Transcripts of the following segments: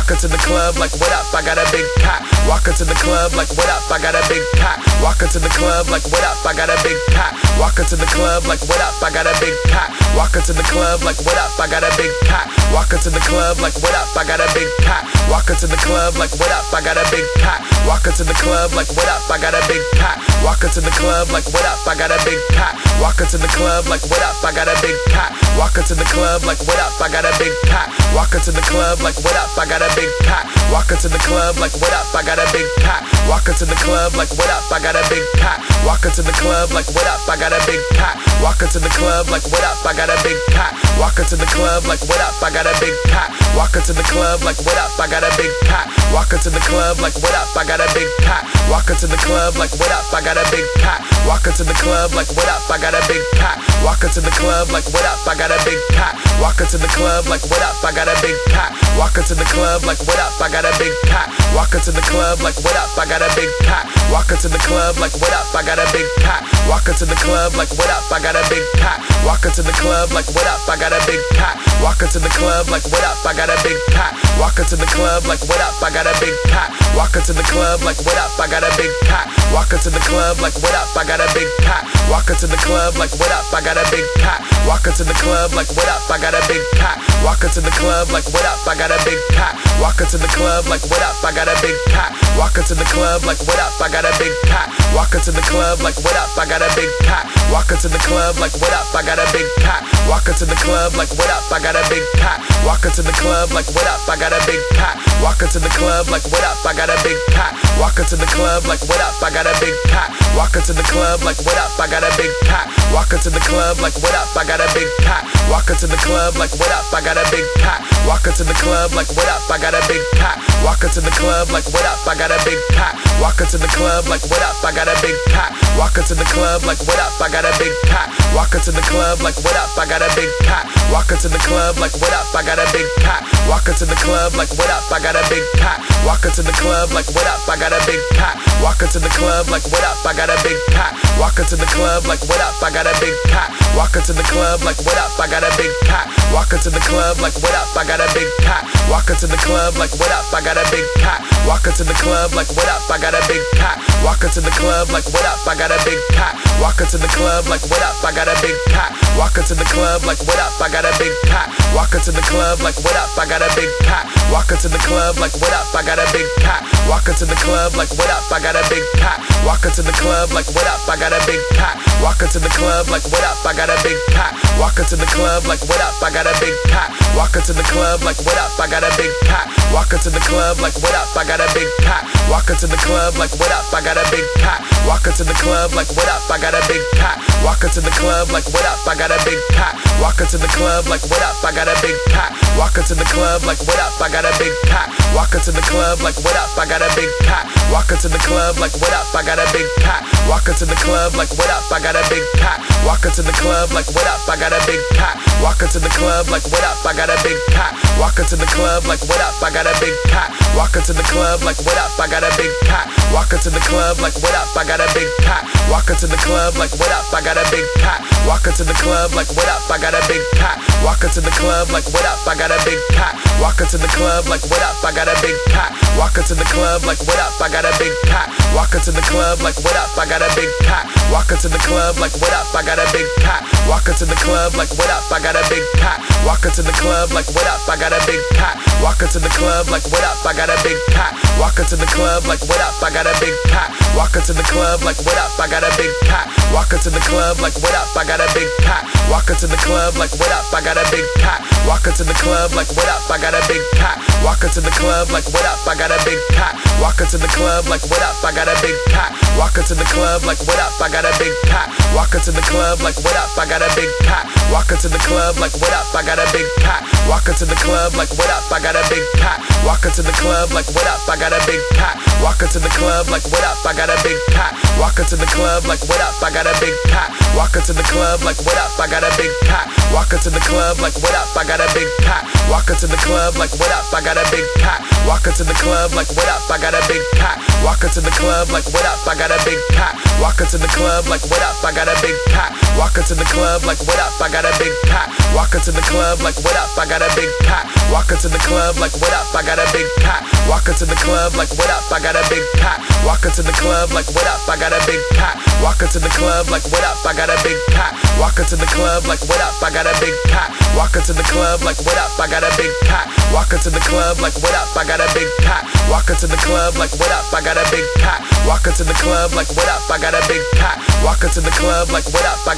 Walk into the club like, what up? I got a big pack. Walk into the club like, what up? I got a big pack. Walk into the club like, what up? I got a big pack. Walk into the club like, what up? I got a big pack. Walk into the club like, what up? I got a big pack. Walk into the club like, what up? I got a big pack. Walk into the club like, what up? I got a big pack. Walk into the club like, what up? I got a big pack. Walk into the club like, what up? I got a big pack. Walk into the club like, what up? I got a big pack. Walk into the club like, what up? I got a big pack. Walk into the club like, what up? I got a big pack. Walk into the club like, what up? I got a big pack. Walk into the club like, what up? I got a big pack. Walk into the club like, what up? I got a big pack. Walk into the club like, what up? I got a big pack. Walk into the club like, what up? I got a big pack. Walk into the club like, what up? I got a big pack. Walk into the club like, what up? I got a big pack. Walk into the club like, what up? I got a big pack. Walk into the club like, what up? I got a big pack. Walk into the club like, what up? I got a big pack. Walk into the club like, what up? I got a big pack. Walk into the club like, what up? I got a big pack. Walk into the club like, what up? I got a big pack. Walk into the club like, what up? I got a big pack. Walk into the club like, what up? I got a big pack. Walk into the club like, what up? I got a big pack. Walk into the club like, what up? I got a big pack. Walk into the club like, what up? I got a big pack. Walk into the club like, what up? I got a big pack. Walk into the club like, what up? I got a big pack. Walk into the club like, what up? I got a big pack. Walk into the club like, what up? I got a big pack. Walk into the club like, what up? I got a big pack. Walk into the club like, what up? I got a big pack. Walk into the club like, what up? I got a big pack. Walk into the club like, what up? I got a big pack. Walk into the club like, what up? I got a big pack. Walk into the club like, what up? I got a big pack. Walk into the club like, what up? I got a big pack. Walk into the club like, what up? I got a big pack. Walk into the club like, what up? I got a big pack. Walk into the club like, what up? I got a big pack. Walk into the club like, what up? I got a big pack. Walk into the club like, what up? I got a big pack. Walk into the club like, what up? I got a big pack. Walk into the club like, what up? I got a big pack. Walk into the club like, what up? I got a big pack. Walk into the club like, what up? I got a big pack. Walk into the club like, what up? I got a big pack. Walk into the club like, what up? I got a big pack. Walk into the club like, what up? I got a big pack. Walk into the club like, what up? I got a big pack. Walk into the club like, what up? I got a big pack. Walk into the club like, what up? I got a big pack. Walk into the club like, what up? I got a big pack. Walk into the club like, what up? I got a big pack. Walk into the club like, what up? I got a big pack. Walk into the club like, what up? I got a big pack. Walk into the club like, what up? I got a big pack. Walk into the club like, what up? I got a big pack. Walk into the club like, what up? I got a big pack. Walk into the club like, what up? I got a big pack. Walk into the club like, what up? I got a big pack. Walk into the club like, what up? I got a big pack. Walk into the club like, what up? I got a big pack. Walk into the club like, what up? I got a big pack. Walk into the club like, what up? I got a big pack. Walk into the club like, what up? I got a big pack. Walk into the club like, what up? I got a big pack. Walk into the club like, what up? I got a big pack. Walk into the club like, what up? I got a big pack. Walk into the club like, what up? I got a big pack. Walk into the club like, what up? I got a big pack. Walk into the club like, what up? I got a big pack. Walk into the club like, what up? I got a big pack. Walk into the club like, what up? I got a big pack. Walk into the club like, what up? I got a big pack. Walk into the club like, what up? I got a big pack. Walk into the club like, what up? I got a big pack. Walk into the club like, what up? I got a big pack. Walk into the club like, what up? I got a big pack. Walk into the club like, what up? I got a big pack. Walk into the club like, what up? I got a big pack. Walk into the club like, what up? I got a big pack. Walk into the club like, what up? I got a big pack. Walk into the club like, what up? I got a big pack. Walk into the club like, what up? I got a big pack. Walk into the club like, what up? I got a big pack. Walk into the club like, what up? I got a big pack. Walk into the club like, what up? I got a big pack. Walk into the club like, what up? I got a big pack. Walk into the club like, what up? I got a big pack. Walk into the club like, what up? I got a big pack. Walk into the club like, what up? I got a big pack. Walk into the club like, what up? I got a big pack. Walk into the club like, what up? I got a big pack. Walk into the club like, what up? I got a big pack. Walk into the club like, what up? I got a big pack. Walk into the club like, what up? I got a big pack. Walk into the club like, what up? I got a big pack. Walk into the club like, what up? I got a big pack. Walk into the club like, what up? I got a big pack. Walk into the club like, what up? I got a big pack. Walk into the club like, what up? I got a big pack. Walk into the club like, what up? I got a big pack. Walk into the club like, what up? I got a big pack. Walk into the club like, what up? I got a big pack. Walk into the club like, what up? I got a big pack. Walk into the club like, what up? I got a big pack. Walk into the club like, what up? I got a big pack. Walk into the club like, what up? I got a big pack. Walk into the club like, what up? I got a big pack. Walk into the club like, what up? I got a big pack. Walk into the club like, what up? I got a big pack. Walk into the club like, what up? I got got a big pack. Walk into the club like what up, I got a big pack. Walk into the club like what up, I got a big pack. Walk into the club like what up, I got a big pack. Walk into the club like what up, I got a big pack. Walk into the club like what up, I got a big pack. Walk into the club like what up, I got a big pack. Walk into the club like what up, I got a big pack. Walk into the club like what up, I got a big pack. Walk into the club like what up, I got a big pack. Walk into the club like what up,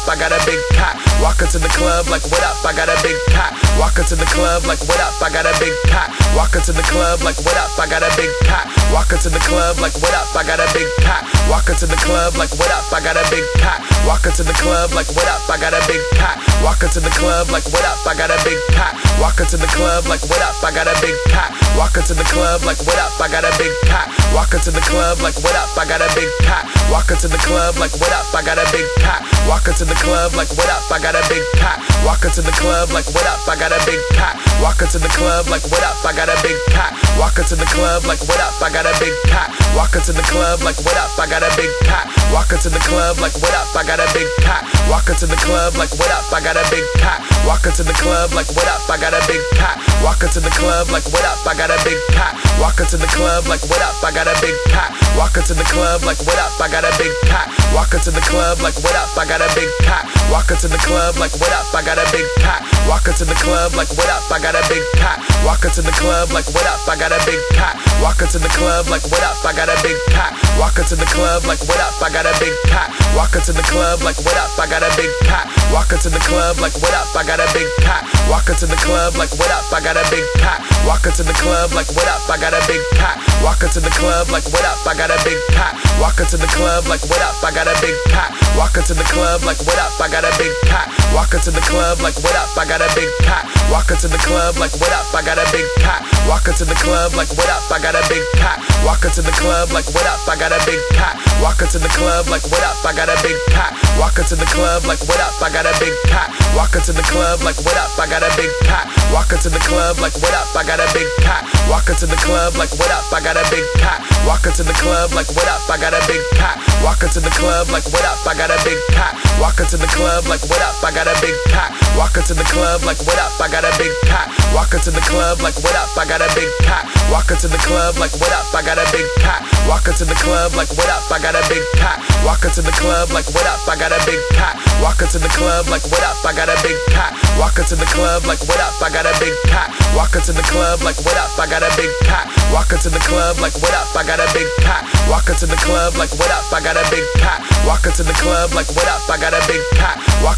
I got a big pack. Walk into the club like what up, I got a big pack. Walk into the club like what up, I got a big pack. Walk into the club like what up, I got a big pack. Walk into the club like what up, I got a big pack. Walk into the club like what up, I got a big pack. Walk into the club like what up, I got a big pack. Walk into the club like what up, I got a big pack. Walk into the club like what up, I got a big pack. Walk into the club like what up, I got a big pack. Walk into the club like what up, I got a big pack. Walk into the club like what up, I got a big pack. Walk into the club like what up, I got a big pack. Walk into the club like what up, I got a big pack. Walk into the club like what up, I got a big pack. Walk into the club like what up, I got a big pack. Walk into the club like what up, I got a big pack. Walk into the club like what up, I got a big pack. Walk into the club like what up, I got a big pack. Walk into the club like what up, I got a big pack. Walk into the club like what up, I got a big pack. Walk into the club like what up, I got a big pack. Walk into the club like what up, I got a big pack. Walk into the club like what up, I got a big pack. Walk into the club like what up, I got a big pack. Walk into the club like what up, I got a big pack. Walk into the club like what up, I got a big pack. Walk into the club like what up, I got a big pack. Walk into the club like what up, I got a big pack. Walk into the club like what up, I got a big pack. Walk into the club like what up, I got a big pack. Walk into the club like what up, I got a big pack. Walk into the club like what up, I got a big pack. Walk into the club like what up, I got a big pack. Walk into the club like what up, I got a big pack. Walk into the club like what up, I got a big pack. Walk into the club like what up, I got a big pack. Walk into the club like what up, I got a big pack. Walk into the club like what up, I got a big pack. Walk into the club like what up, I got a big pack. Walk into the club like what up, I got a big pack. Walk into the club like what up, I got a big pack. Walk into the club like what up, I got a big pack. Walk into the club like what up, I got a big pack. Walk into the club like what up, I got a big pack. Walk into the club like what up, I got a big pack. Walk into the club like what up, I got a big pack. Walk into the club like what up, I got a big pack. Walk into the club like what up, I got a big pack. Walk into the club like what up, I got a big pack. Walk into the club like what up, I got a big pack. Walk into the club like what up, I got a big pack. Walk into the club like what up, I got a big pack. Walk into the club like what up, I got a big pack. Walk into the club like what up, I got a big pack. Walk into the club like what up, I got a big pack. Walk into the club like what up, I got a big pack. Walk into the club like what up, I got a big pack. Walk into the club like what up, I got a big pack. Walk into the club like what up, I got a big pack. Walk into the club like what up, I got a big pack. Walk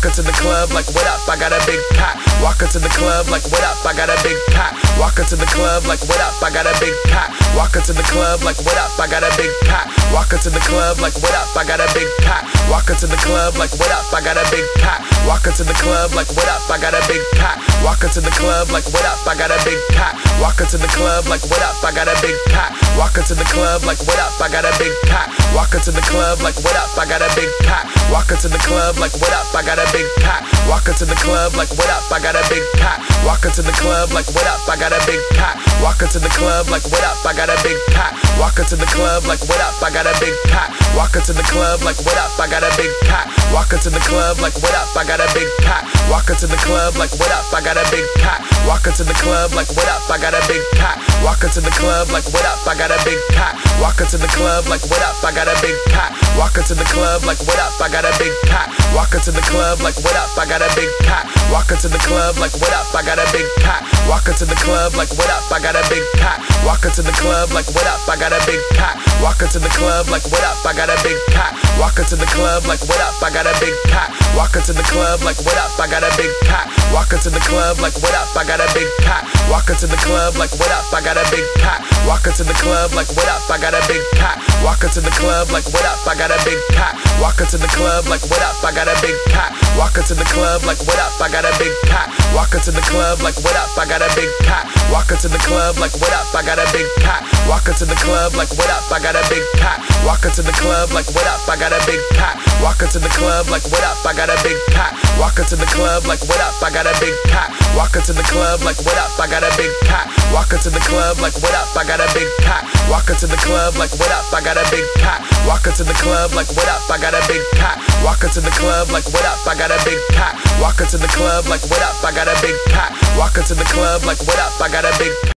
into the club like what up, I got a big pack. Walk into the club like what up, I got a big pack. Walk into the club like what up, I got a big pack. Walk into the club like what up, I got a big pack. Walk into the club like what up, I got a big pack. Walk into the club like what up, I got a big pack. Walk into the club like what up, I got a big pack. Walk into the club like what up, I got a big pack. Walk into the club like what up, I got a big pack. Walk into the club like what up, I got a big pack. Walk into the club like what up, I got a big pack. Walk into the club like what up, I got a big pack. Walk into the club like what up, I got a big pack. Walk into the club like what up, I got a big pack. Walk into the club like what up, I got a big pack. Walk into the club like what up, I got a big pack. Walk into the club like what up, I got a big pack. Walk into the club like what up, I got a big pack. Walk into the club like what up, I got a big pack. Walk into the club like what up, I got a big pack. Walk into the club like what up, I got a big pack. Walk into the club like what up, I got a big pack. Walk into the club like what up, I got a big pack. Walk into the club like what up, I got a big pack. Walk into the club like what up, I got a big pack. Walk into the club like what up, I got a big pack. Walk into the club like what up, I got a big pack. Walk into the club like what up, I got a big pack. Walk into the club like what up, I got a big pack. Walk into the club like what up, I got a big pack. Walk into the club like what up, I got a big pack. Walk into the club like what up, I got a big pack. Walk into the club like what up, I got a big pack. Walk into the club like what up, I got a big pack. Walk into the club like what up, I got a big big pack. Walk into the club like what up, I got a big pack. Walk into the club like what up, I got a big pack. Walk into the club like what up, I got a big pack. Walk into the club like what up, I got a big pack. Walk into the club like what up, I got a big pack. Walk into the club like what up, I got a big pack. Walk into the club like what up, I got a big pack. Walk into the club like what up, I got a big pack. Walk into the club like what up, I got a big pack. Walk into the club like what up, I got a big pack. Walk into the club like what up, I got a big pack. Walk into the club like what up, I got a big pack.